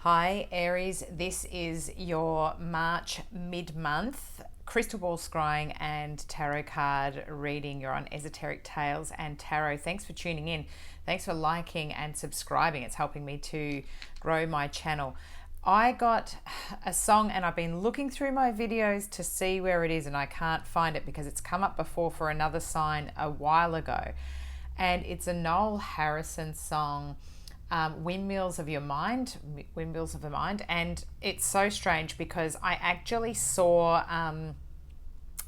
Hi Aries, this is your March mid-month crystal ball scrying and tarot card reading. You're on Esoteric Tales and Tarot. Thanks for tuning in. Thanks for liking and subscribing. It's helping me to grow my channel. I got a song and I've been looking through my videos to see where it is and I can't find it because it's come up before for another sign a while ago. And it's a Noel Harrison song, Windmills of Your Mind, Windmills of the Mind. And it's so strange because I actually saw a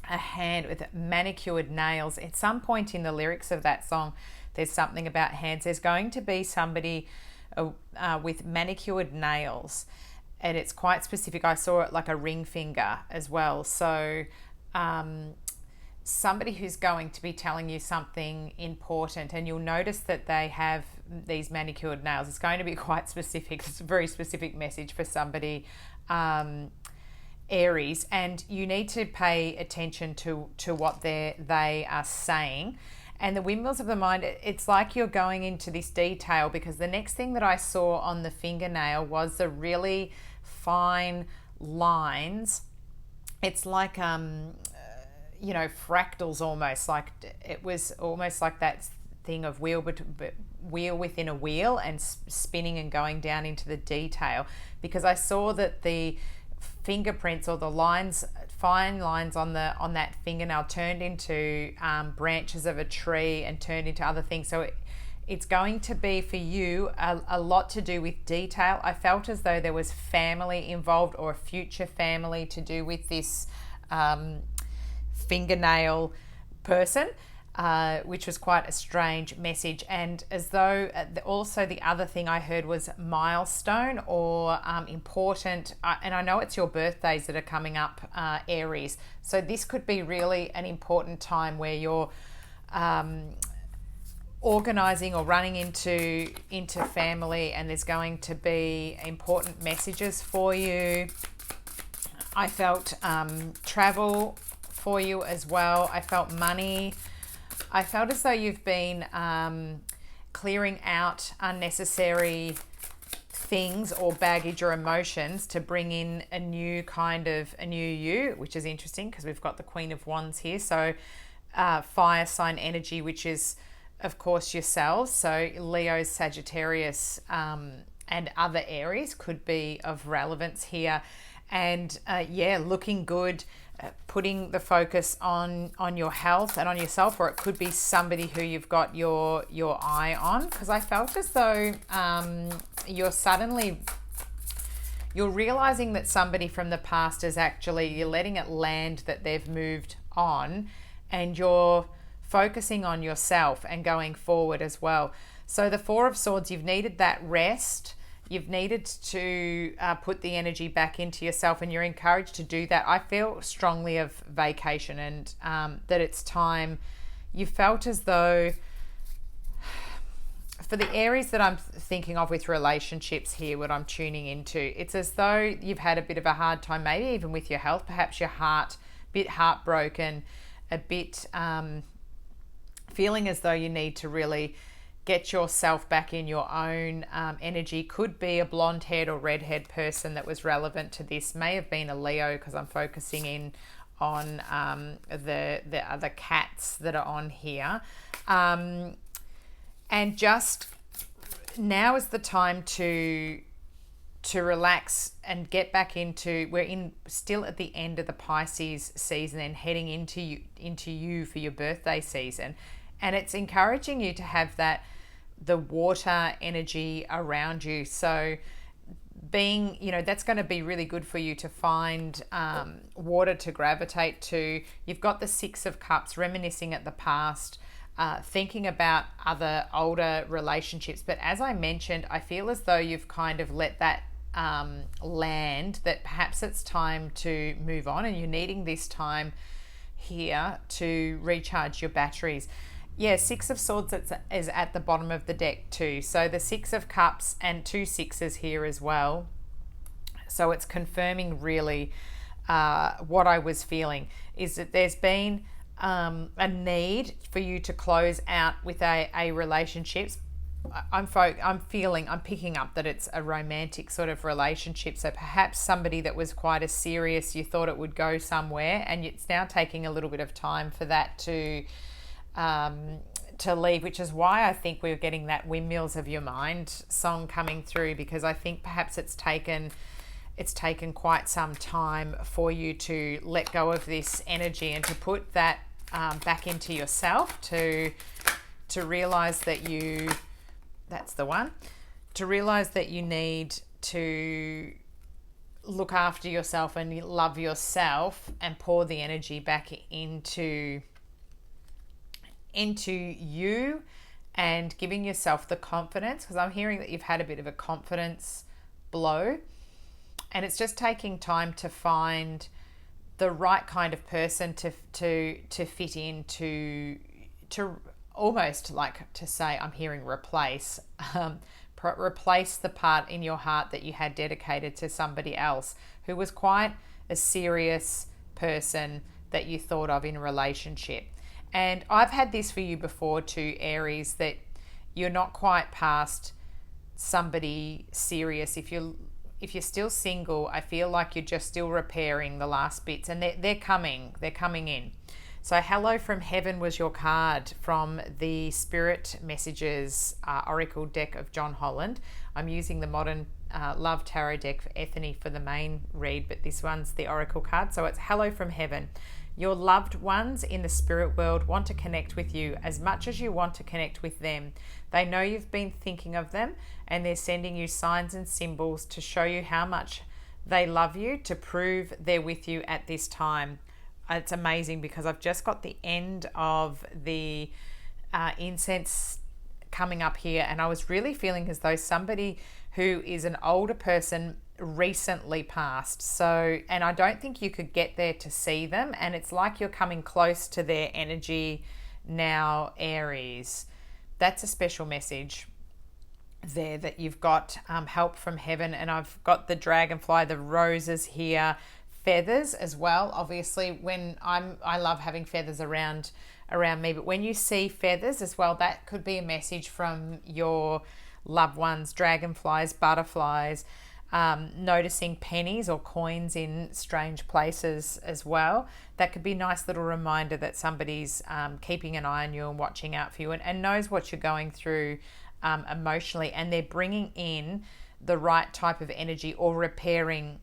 hand with manicured nails. At some point in the lyrics of that song, there's something about hands. There's going to be somebody with manicured nails, and it's quite specific. I saw it like a ring finger as well. So somebody who's going to be telling you something important, and you'll notice that they have these manicured nails. It's going to be quite specific. It's a very specific message for somebody, Aries, and you need to pay attention to what they are saying. And the Windmills of the Mind, it's like you're going into this detail because the next thing that I saw on the fingernail was the really fine lines. It's like fractals almost, like it was almost like that thing of wheel within a wheel and spinning and going down into the detail, because I saw that the fingerprints or the lines, fine lines on that fingernail turned into branches of a tree and turned into other things. So it's going to be for you a lot to do with detail. I felt as though there was family involved or a future family to do with this fingernail person, which was quite a strange message. And as though also the other thing I heard was milestone or important, and I know it's your birthdays that are coming up, Aries, so this could be really an important time where you're organizing or running into family, and there's going to be important messages for you. I felt travel for you as well. I felt money. I felt as though you've been clearing out unnecessary things or baggage or emotions to bring in a new you, which is interesting because we've got the Queen of Wands here. So fire sign energy, which is of course yourselves. So Leo, Sagittarius, and other Aries could be of relevance here. And looking good, putting the focus on your health and on yourself, or it could be somebody who you've got your eye on, because I felt as though you're realizing that somebody from the past is actually, you're letting it land that they've moved on, and you're focusing on yourself and going forward as well. So the Four of Swords, you've needed that rest. You've needed to put the energy back into yourself, and you're encouraged to do that. I feel strongly of vacation and that it's time. You felt as though, for the Aries that I'm thinking of with relationships here, what I'm tuning into, it's as though you've had a bit of a hard time, maybe even with your health, perhaps your heart, a bit heartbroken, a bit feeling as though you need to really get yourself back in your own energy. Could be a blonde-haired or red-haired person that was relevant to this. May have been a Leo, because I'm focusing in on the other cats that are on here. And just now is the time to relax and get back into, still at the end of the Pisces season and heading into you for your birthday season. And it's encouraging you to have the water energy around you. So being, that's going to be really good for you to find water to gravitate to. You've got the Six of Cups, reminiscing at the past, thinking about other older relationships. But as I mentioned, I feel as though you've kind of let that land, that perhaps it's time to move on, and you're needing this time here to recharge your batteries. Yeah, Six of Swords is at the bottom of the deck too. So the Six of Cups and two sixes here as well. So it's confirming really what I was feeling, is that there's been a need for you to close out with a relationship, I'm picking up that it's a romantic sort of relationship. So perhaps somebody that was quite a serious, you thought it would go somewhere, and it's now taking a little bit of time for that to leave, which is why I think we're getting that Windmills of Your Mind song coming through, because I think perhaps it's taken quite some time for you to let go of this energy and to put that back into yourself, to realize that that's the one, to realize that you need to look after yourself and love yourself and pour the energy back into you, and giving yourself the confidence, because I'm hearing that you've had a bit of a confidence blow, and it's just taking time to find the right kind of person to fit in, to almost like to say, I'm hearing replace replace the part in your heart that you had dedicated to somebody else who was quite a serious person that you thought of in a relationship. And I've had this for you before too, Aries, that you're not quite past somebody serious. If you're still single, I feel like you're just still repairing the last bits, and they're coming in. So Hello from Heaven was your card from the Spirit Messages Oracle deck of John Holland. I'm using the Modern Love Tarot deck for Ethany for the main read, but this one's the Oracle card. So it's Hello from Heaven. Your loved ones in the spirit world want to connect with you as much as you want to connect with them. They know you've been thinking of them, and they're sending you signs and symbols to show you how much they love you, to prove they're with you at this time. It's amazing because I've just got the end of the incense coming up here, and I was really feeling as though somebody who is an older person recently passed. So, and I don't think you could get there to see them, and it's like you're coming close to their energy now, Aries. That's a special message there, that you've got help from heaven. And I've got the dragonfly, the roses here, feathers as well. Obviously, when I love having feathers around me, but when you see feathers as well, that could be a message from your loved ones, dragonflies, butterflies, noticing pennies or coins in strange places as well. That could be a nice little reminder that somebody's keeping an eye on you and watching out for you, and knows what you're going through emotionally, and they're bringing in the right type of energy, or repairing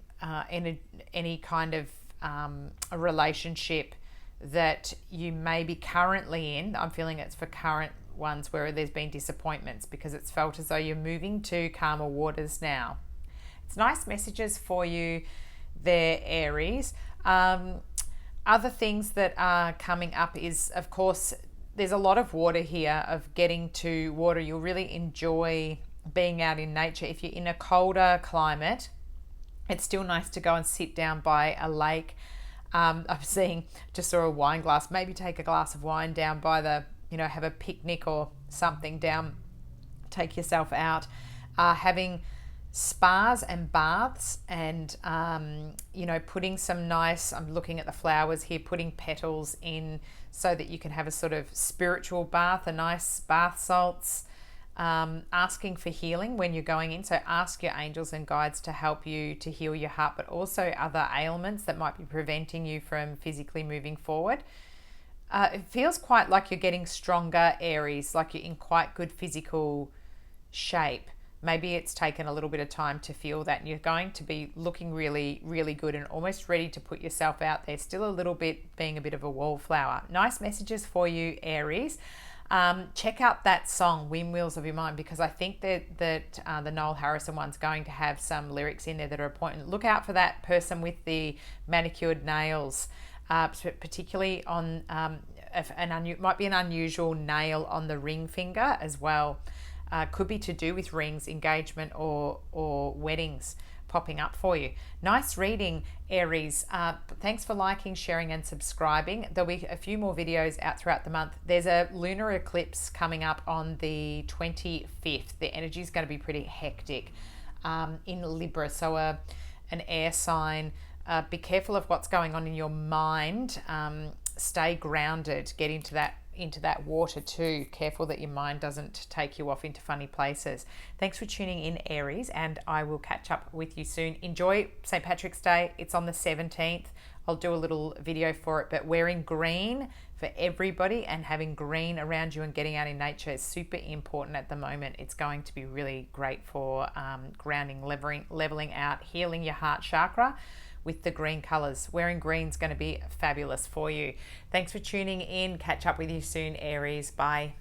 any kind of a relationship that you may be currently in. I'm feeling it's for current ones where there's been disappointments, because it's felt as though you're moving to calmer waters now. It's nice messages for you there, Aries. Other things that are coming up is, of course, there's a lot of water here, of getting to water. You'll really enjoy being out in nature. If you're in a colder climate, it's still nice to go and sit down by a lake. Just saw a wine glass, maybe take a glass of wine down by the, have a picnic or something down, take yourself out, having spas and baths, and putting some nice, I'm looking at the flowers here, putting petals in so that you can have a sort of spiritual bath, a nice bath salts, asking for healing when you're going in. So ask your angels and guides to help you to heal your heart, but also other ailments that might be preventing you from physically moving forward. It feels quite like you're getting stronger, Aries, like you're in quite good physical shape. Maybe it's taken a little bit of time to feel that, and you're going to be looking really, really good and almost ready to put yourself out there. Still a little bit being a bit of a wallflower. Nice messages for you, Aries. Check out that song, Windmills of Your Mind, because I think that the Noel Harrison one's going to have some lyrics in there that are important. Look out for that person with the manicured nails, particularly on might be an unusual nail on the ring finger as well. Could be to do with rings, engagement, or weddings popping up for you. Nice reading, Aries. Thanks for liking, sharing, and subscribing. There'll be a few more videos out throughout the month. There's a lunar eclipse coming up on the 25th. The energy is going to be pretty hectic in Libra, so an air sign. Be careful of what's going on in your mind. Stay grounded. Get into into that water too. Careful that your mind doesn't take you off into funny places. Thanks for tuning in, Aries, and I will catch up with you soon. Enjoy St. Patrick's Day. It's on the 17th. I'll do a little video for it, but wearing green for everybody and having green around you and getting out in nature is super important at the moment. It's going to be really great for grounding, leveling out, healing your heart chakra with the green colors. Wearing green is going to be fabulous for you. Thanks for tuning in. Catch up with you soon, Aries. Bye.